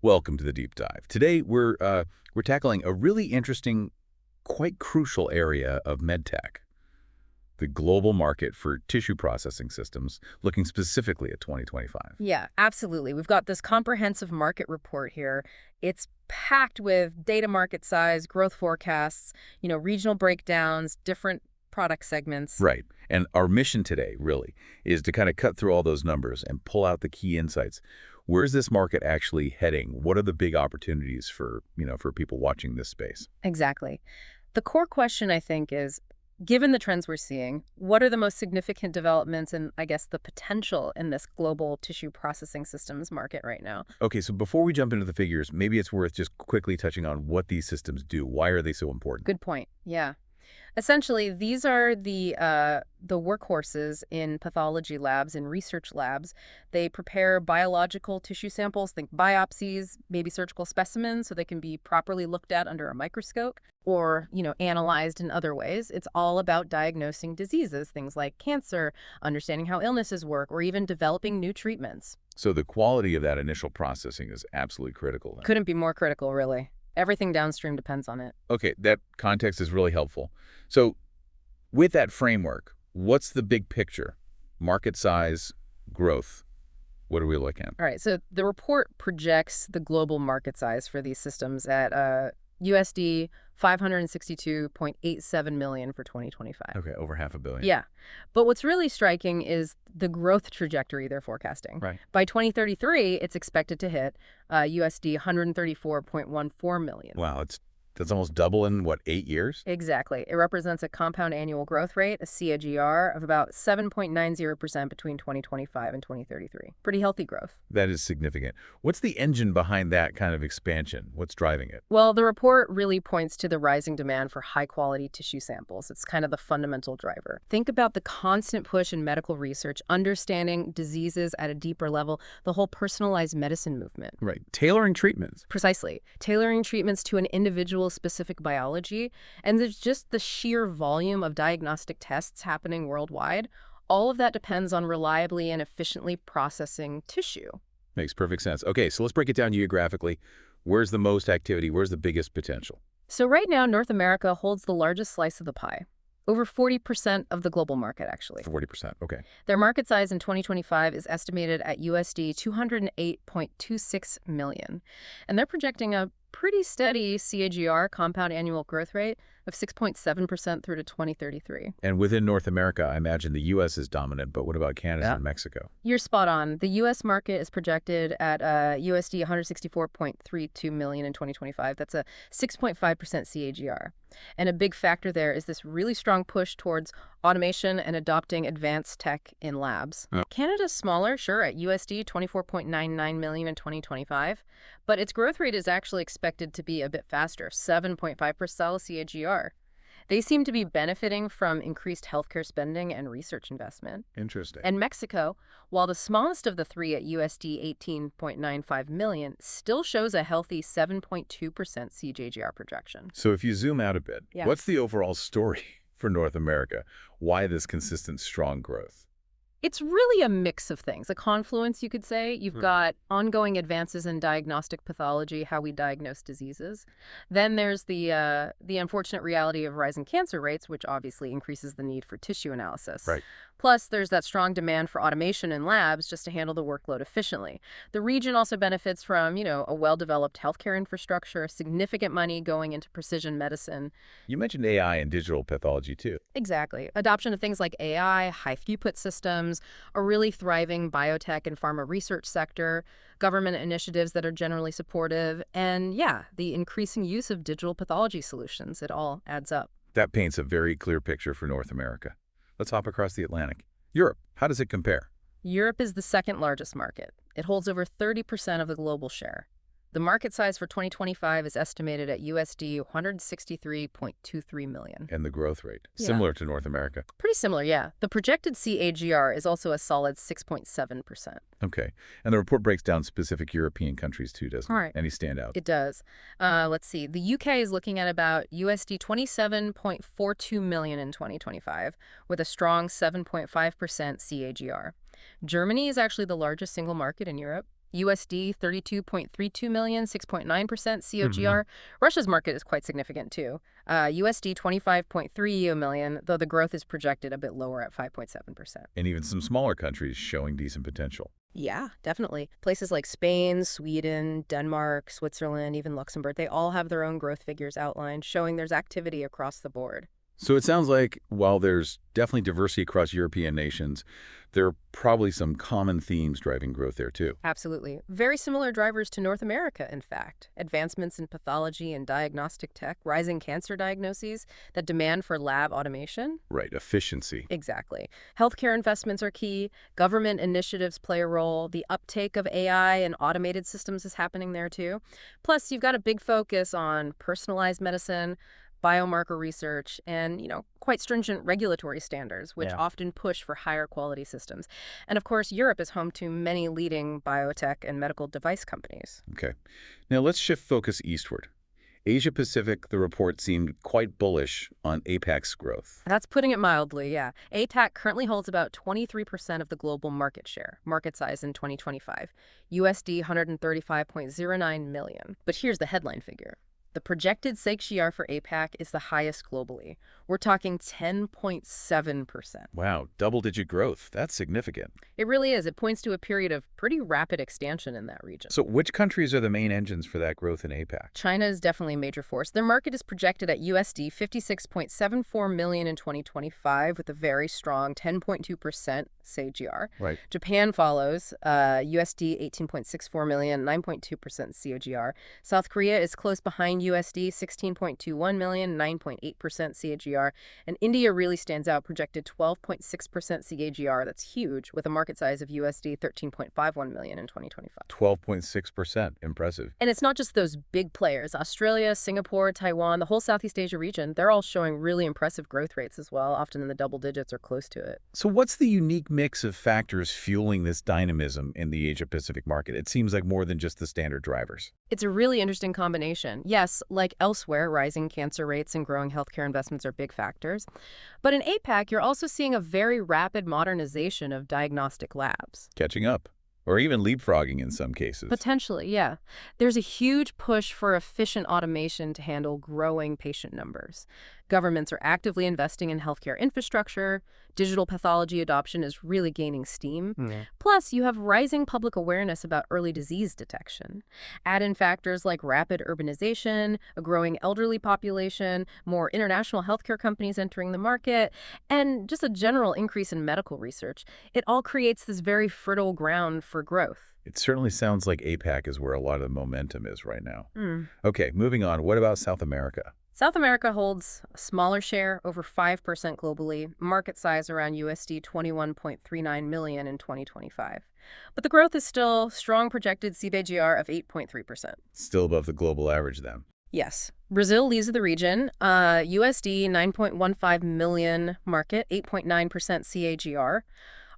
Welcome to the deep dive. Today we're tackling a really interesting, quite crucial area of medtech, the global market for tissue processing systems, looking specifically at 2025. Yeah, absolutely. We've got this comprehensive market report here. It's packed with data market size, growth forecasts, regional breakdowns, different product segments. Right. And our mission today really is to kind of cut through all those numbers and pull out the key insights. Where's this market actually heading? What are the big opportunities for people watching this space? Exactly. The core question, I think, is, given the trends we're seeing, what are the most significant developments and, I guess, the potential in this global tissue processing systems market right now? Okay, so before we jump into the figures, maybe it's worth just quickly touching on what these systems do. Why are they so important? Good point. Yeah. Essentially, these are the workhorses in pathology labs and research labs. They prepare biological tissue samples, think biopsies, maybe surgical specimens, so they can be properly looked at under a microscope or, analyzed in other ways. It's all about diagnosing diseases, things like cancer, understanding how illnesses work, or even developing new treatments. So the quality of that initial processing is absolutely critical then. Couldn't be more critical, really. Everything downstream depends on it. Okay, that context is really helpful. So with that framework, what's the big picture? Market size, growth. What are we looking at? All right, so the report projects the global market size for these systems at USD 562.87 million for 2025. Okay, over $500 million. Yeah. But what's really striking is the growth trajectory they're forecasting. Right. By 2033, it's expected to hit USD 134.14 million. Wow, that's almost double in, what, 8 years? Exactly. It represents a compound annual growth rate, a CAGR, of about 7.90% between 2025 and 2033. Pretty healthy growth. That is significant. What's the engine behind that kind of expansion? What's driving it? Well, the report really points to the rising demand for high-quality tissue samples. It's kind of the fundamental driver. Think about the constant push in medical research, understanding diseases at a deeper level, the whole personalized medicine movement. Right. Tailoring treatments. Precisely. Tailoring treatments to an individual's specific biology, and there's just the sheer volume of diagnostic tests happening worldwide. All of that depends on reliably and efficiently processing tissue. Makes perfect sense. Okay, so let's break it down geographically. Where's the most activity? Where's the biggest potential? So right now, North America holds the largest slice of the pie. Over 40% of the global market, actually. 40%. Okay. Their market size in 2025 is estimated at USD 208.26 million. And they're projecting a pretty steady CAGR, compound annual growth rate, of 6.7% through to 2033. And within North America, I imagine the U.S. is dominant, but what about Canada and Mexico? You're spot on. The U.S. market is projected at USD 164.32 million in 2025. That's a 6.5% CAGR. And a big factor there is this really strong push towards automation and adopting advanced tech in labs. Oh. Canada's smaller, sure, at USD 24.99 million in 2025, but its growth rate is actually expected to be a bit faster, 7.5% CAGR. They seem to be benefiting from increased healthcare spending and research investment. Interesting. And Mexico, while the smallest of the three at USD 18.95 million, still shows a healthy 7.2% CAGR projection. So if you zoom out a bit, Yeah. What's the overall story for North America? Why this consistent, strong growth? It's really a mix of things, a confluence, you could say. You've got ongoing advances in diagnostic pathology, how we diagnose diseases. Then there's the unfortunate reality of rising cancer rates, which obviously increases the need for tissue analysis. Right. Plus, there's that strong demand for automation in labs just to handle the workload efficiently. The region also benefits from, a well-developed healthcare infrastructure, significant money going into precision medicine. You mentioned AI and digital pathology, too. Exactly. Adoption of things like AI, high-throughput systems, a really thriving biotech and pharma research sector, government initiatives that are generally supportive, and the increasing use of digital pathology solutions. It all adds up. That paints a very clear picture for North America. Let's hop across the Atlantic. Europe, how does it compare? Europe is the second largest market. It holds over 30% of the global share. The market size for 2025 is estimated at USD 163.23 million. And the growth rate, Yeah. similar to North America. Pretty similar, yeah. The projected CAGR is also a solid 6.7%. Okay. And the report breaks down specific European countries, too, doesn't it? All right. Any standouts? It does. Let's see. The UK is looking at about USD 27.42 million in 2025, with a strong 7.5% CAGR. Germany is actually the largest single market in Europe. USD 32.32 million, 6.9% Hmm. CAGR. Russia's market is quite significant too. USD 25.30 million, though the growth is projected a bit lower at 5.7%. And even some smaller countries showing decent potential. Yeah, definitely. Places like Spain, Sweden, Denmark, Switzerland, even Luxembourg, they all have their own growth figures outlined, showing there's activity across the board. So it sounds like while there's definitely diversity across European nations, there are probably some common themes driving growth there too. Absolutely. Very similar drivers to North America, in fact. Advancements in pathology and diagnostic tech, rising cancer diagnoses, the demand for lab automation. Right, efficiency. Exactly. Healthcare investments are key. Government initiatives play a role. The uptake of AI and automated systems is happening there too. Plus, you've got a big focus on personalized medicine, biomarker research, and, quite stringent regulatory standards, which Yeah. often push for higher quality systems. And of course, Europe is home to many leading biotech and medical device companies. Okay. Now let's shift focus eastward. Asia Pacific, the report seemed quite bullish on APAC's growth. That's putting it mildly, yeah. APAC currently holds about 23% of the global market size in 2025, USD 135.09 million. But here's the headline figure. The projected CAGR for APAC is the highest globally. We're talking 10.7%. Wow, double-digit growth. That's significant. It really is. It points to a period of pretty rapid expansion in that region. So which countries are the main engines for that growth in APAC? China is definitely a major force. Their market is projected at USD 56.74 million in 2025 with a very strong 10.2% CAGR. Right. Japan follows, USD 18.64 million, 9.2% CAGR. South Korea is close behind USD 16.21 million, 9.8% CAGR. And India really stands out, projected 12.6% CAGR. That's huge, with a market size of USD 13.51 million in 2025. 12.6%. Impressive. And it's not just those big players. Australia, Singapore, Taiwan, the whole Southeast Asia region, they're all showing really impressive growth rates as well, often in the double digits or close to it. So what's the unique mix of factors fueling this dynamism in the Asia-Pacific market? It seems like more than just the standard drivers. It's a really interesting combination. Yes, like elsewhere, rising cancer rates and growing healthcare investments are big factors. But in APAC, you're also seeing a very rapid modernization of diagnostic labs. Catching up. Or even leapfrogging in some cases. Potentially, yeah. There's a huge push for efficient automation to handle growing patient numbers. Governments are actively investing in healthcare infrastructure. Digital pathology adoption is really gaining steam. Yeah. Plus, you have rising public awareness about early disease detection. Add in factors like rapid urbanization, a growing elderly population, more international healthcare companies entering the market, and just a general increase in medical research. It all creates this very fertile ground for growth. It certainly sounds like APAC is where a lot of the momentum is right now. Hmm. Okay, moving on. What about South America? South America holds a smaller share, over 5% globally, market size around USD 21.39 million in 2025. But the growth is still strong, projected CAGR of 8.3%. Still above the global average then. Yes. Brazil leads the region, USD 9.15 million market, 8.9% CAGR.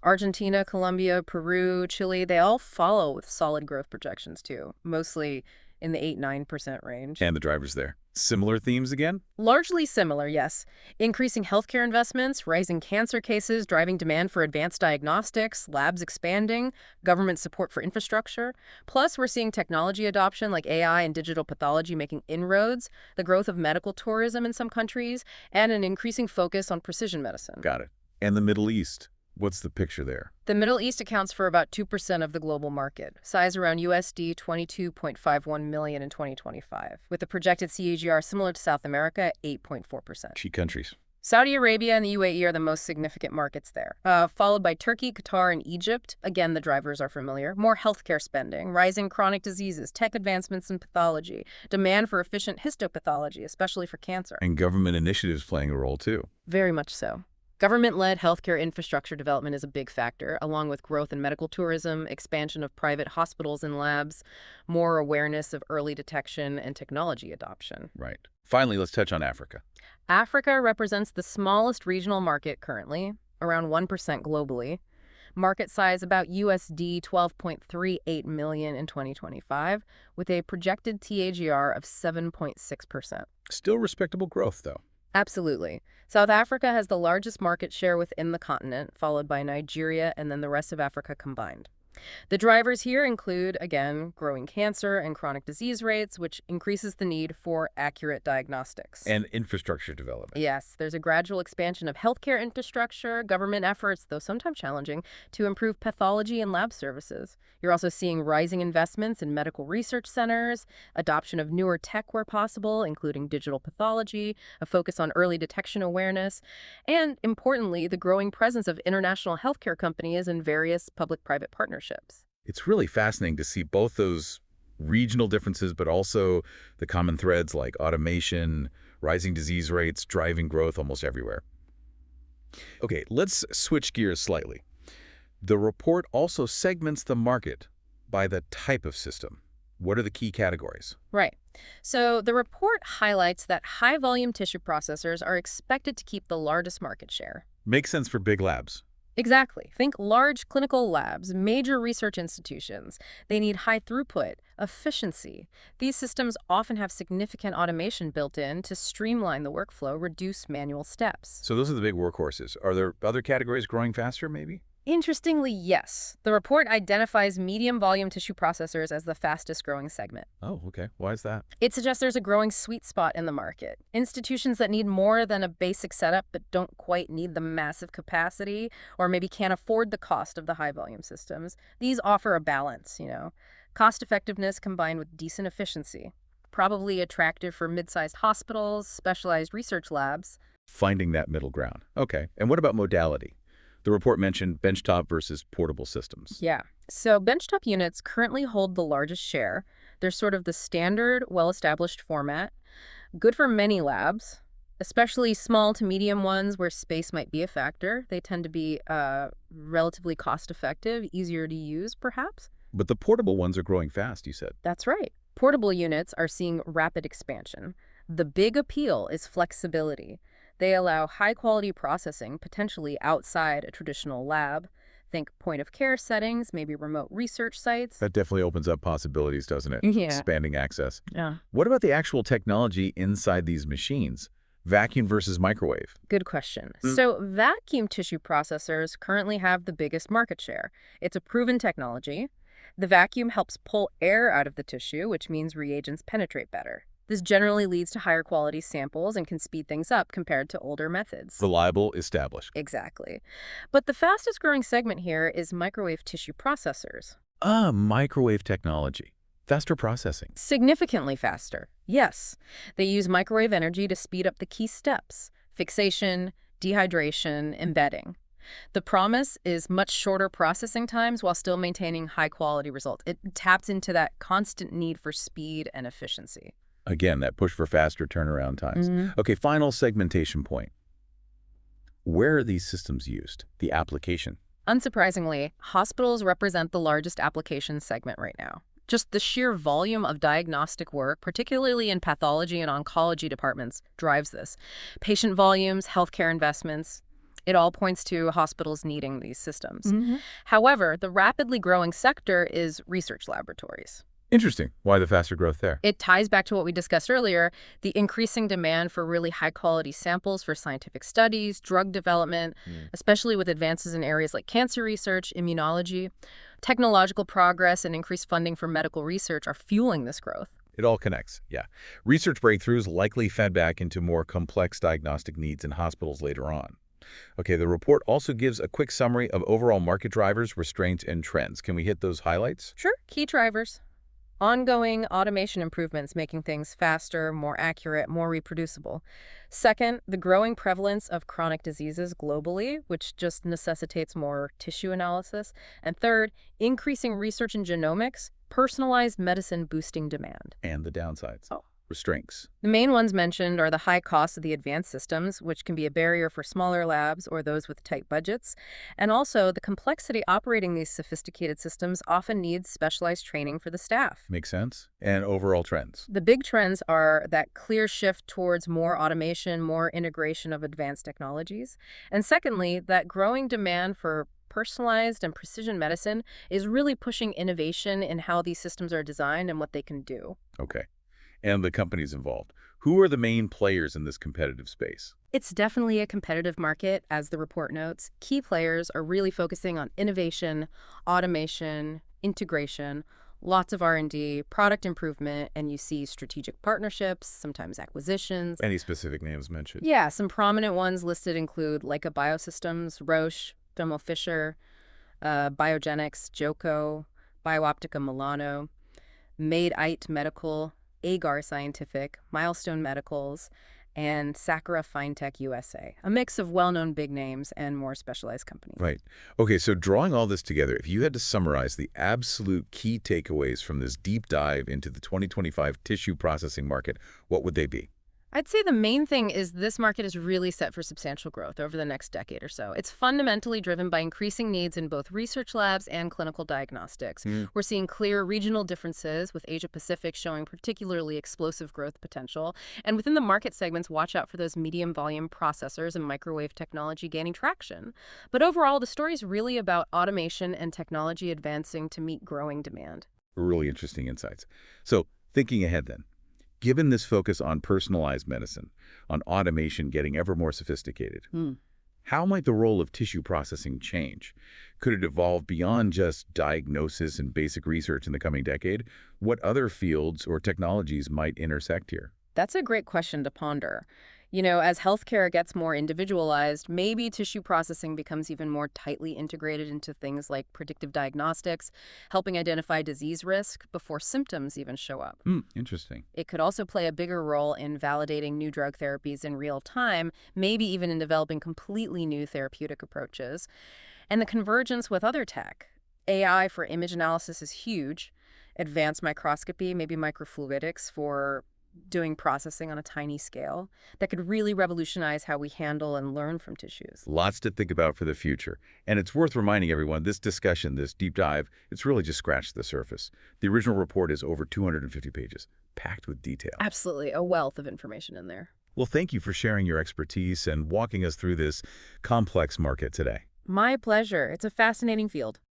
Argentina, Colombia, Peru, Chile, they all follow with solid growth projections too, mostly in the 8-9% range. And the drivers there. Similar themes again? Largely similar, yes. Increasing healthcare investments, rising cancer cases, driving demand for advanced diagnostics, labs expanding, government support for infrastructure. Plus, we're seeing technology adoption like AI and digital pathology making inroads, the growth of medical tourism in some countries, and an increasing focus on precision medicine. Got it. And the Middle East. What's the picture there? The Middle East accounts for about 2% of the global market, size around USD 22.51 million in 2025, with a projected CAGR similar to South America at 8.4%. Key countries. Saudi Arabia and the UAE are the most significant markets there, followed by Turkey, Qatar, and Egypt. Again, the drivers are familiar. More healthcare spending, rising chronic diseases, tech advancements in pathology, demand for efficient histopathology, especially for cancer. And government initiatives playing a role too. Very much so. Government-led healthcare infrastructure development is a big factor, along with growth in medical tourism, expansion of private hospitals and labs, more awareness of early detection, and technology adoption. Right. Finally, let's touch on Africa. Africa represents the smallest regional market currently, around 1% globally. Market size about USD 12.38 million in 2025, with a projected CAGR of 7.6%. Still respectable growth, though. Absolutely. South Africa has the largest market share within the continent, followed by Nigeria and then the rest of Africa combined. The drivers here include, again, growing cancer and chronic disease rates, which increases the need for accurate diagnostics. And infrastructure development. Yes, there's a gradual expansion of healthcare infrastructure, government efforts, though sometimes challenging, to improve pathology and lab services. You're also seeing rising investments in medical research centers, adoption of newer tech where possible, including digital pathology, a focus on early detection awareness, and importantly, the growing presence of international healthcare companies and various public-private partnerships. It's really fascinating to see both those regional differences, but also the common threads like automation, rising disease rates, driving growth almost everywhere. Okay, let's switch gears slightly. The report also segments the market by the type of system. What are the key categories? Right. So the report highlights that high-volume tissue processors are expected to keep the largest market share. Makes sense for big labs. Exactly. Think large clinical labs, major research institutions. They need high throughput, efficiency. These systems often have significant automation built in to streamline the workflow, reduce manual steps. So those are the big workhorses. Are there other categories growing faster, maybe? Interestingly, yes. The report identifies medium volume tissue processors as the fastest growing segment. Oh, okay. Why is that? It suggests there's a growing sweet spot in the market. Institutions that need more than a basic setup but don't quite need the massive capacity or maybe can't afford the cost of the high volume systems. These offer a balance. Cost effectiveness combined with decent efficiency. Probably attractive for mid-sized hospitals, specialized research labs. Finding that middle ground. Okay. And what about modality? The report mentioned benchtop versus portable systems. Yeah. So benchtop units currently hold the largest share. They're sort of the standard, well-established format. Good for many labs, especially small to medium ones where space might be a factor. They tend to be relatively cost-effective, easier to use, perhaps. But the portable ones are growing fast, you said. That's right. Portable units are seeing rapid expansion. The big appeal is flexibility. They allow high-quality processing, potentially outside a traditional lab. Think point-of-care settings, maybe remote research sites. That definitely opens up possibilities, doesn't it? Yeah. Expanding access. Yeah. What about the actual technology inside these machines? Vacuum versus microwave? Good question. So vacuum tissue processors currently have the biggest market share. It's a proven technology. The vacuum helps pull air out of the tissue, which means reagents penetrate better. This generally leads to higher quality samples and can speed things up compared to older methods. Reliable, established. Exactly. But the fastest growing segment here is microwave tissue processors. Microwave technology. Faster processing. Significantly faster. Yes. They use microwave energy to speed up the key steps: fixation, dehydration, embedding. The promise is much shorter processing times while still maintaining high quality results. It taps into that constant need for speed and efficiency. Again, that push for faster turnaround times. Okay, final segmentation point. Where are these systems used? The application. Unsurprisingly, hospitals represent the largest application segment right now. Just the sheer volume of diagnostic work, particularly in pathology and oncology departments, drives this. Patient volumes, healthcare investments, it all points to hospitals needing these systems. However, the rapidly growing sector is research laboratories. Interesting. Why the faster growth there? It ties back to what we discussed earlier, the increasing demand for really high-quality samples for scientific studies, drug development, especially with advances in areas like cancer research, immunology. Technological progress and increased funding for medical research are fueling this growth. It all connects, yeah. Research breakthroughs likely fed back into more complex diagnostic needs in hospitals later on. Okay, the report also gives a quick summary of overall market drivers, restraints, and trends. Can we hit those highlights? Sure. Key drivers. Ongoing automation improvements making things faster, more accurate, more reproducible. Second, the growing prevalence of chronic diseases globally, which just necessitates more tissue analysis. And third, increasing research in genomics, personalized medicine boosting demand. And the downsides. Oh. Restraints. The main ones mentioned are the high cost of the advanced systems, which can be a barrier for smaller labs or those with tight budgets, and also the complexity operating these sophisticated systems often needs specialized training for the staff. Makes sense. And overall trends. The big trends are that clear shift towards more automation, more integration of advanced technologies, and secondly, that growing demand for personalized and precision medicine is really pushing innovation in how these systems are designed and what they can do. Okay. and the companies involved. Who are the main players in this competitive space? It's definitely a competitive market, as the report notes. Key players are really focusing on innovation, automation, integration, lots of R&D, product improvement, and you see strategic partnerships, sometimes acquisitions. Any specific names mentioned? Yeah, some prominent ones listed include Leica Biosystems, Roche, Thermo Fisher, Biogenics, Joco, BioOptica Milano, Madeite Medical, Agar Scientific, Milestone Medicals, and Sakura FineTech USA, a mix of well-known big names and more specialized companies. Right. Okay, so drawing all this together, if you had to summarize the absolute key takeaways from this deep dive into the 2025 tissue processing market, what would they be? I'd say the main thing is this market is really set for substantial growth over the next decade or so. It's fundamentally driven by increasing needs in both research labs and clinical diagnostics. Hmm, We're seeing clear regional differences, with Asia Pacific showing particularly explosive growth potential. And within the market segments, watch out for those medium volume processors and microwave technology gaining traction. But overall, the story is really about automation and technology advancing to meet growing demand. really interesting insights. So thinking ahead then, given this focus on personalized medicine, on automation getting ever more sophisticated, how might the role of tissue processing change? Could it evolve beyond just diagnosis and basic research in the coming decade? What other fields or technologies might intersect here? That's a great question to ponder. You know, as healthcare gets more individualized, maybe tissue processing becomes even more tightly integrated into things like predictive diagnostics, helping identify disease risk before symptoms even show up. Hmm, interesting. It could also play a bigger role in validating new drug therapies in real time, maybe even in developing completely new therapeutic approaches. And the convergence with other tech. AI for image analysis is huge. Advanced microscopy, maybe microfluidics for doing processing on a tiny scale that could really revolutionize how we handle and learn from tissues. Lots to think about for the future. And it's worth reminding everyone, this discussion, this deep dive, it's really just scratched the surface. The original report is over 250 pages, packed with detail. Absolutely, a wealth of information in there. Well, thank you for sharing your expertise and walking us through this complex market today. My pleasure. It's a fascinating field.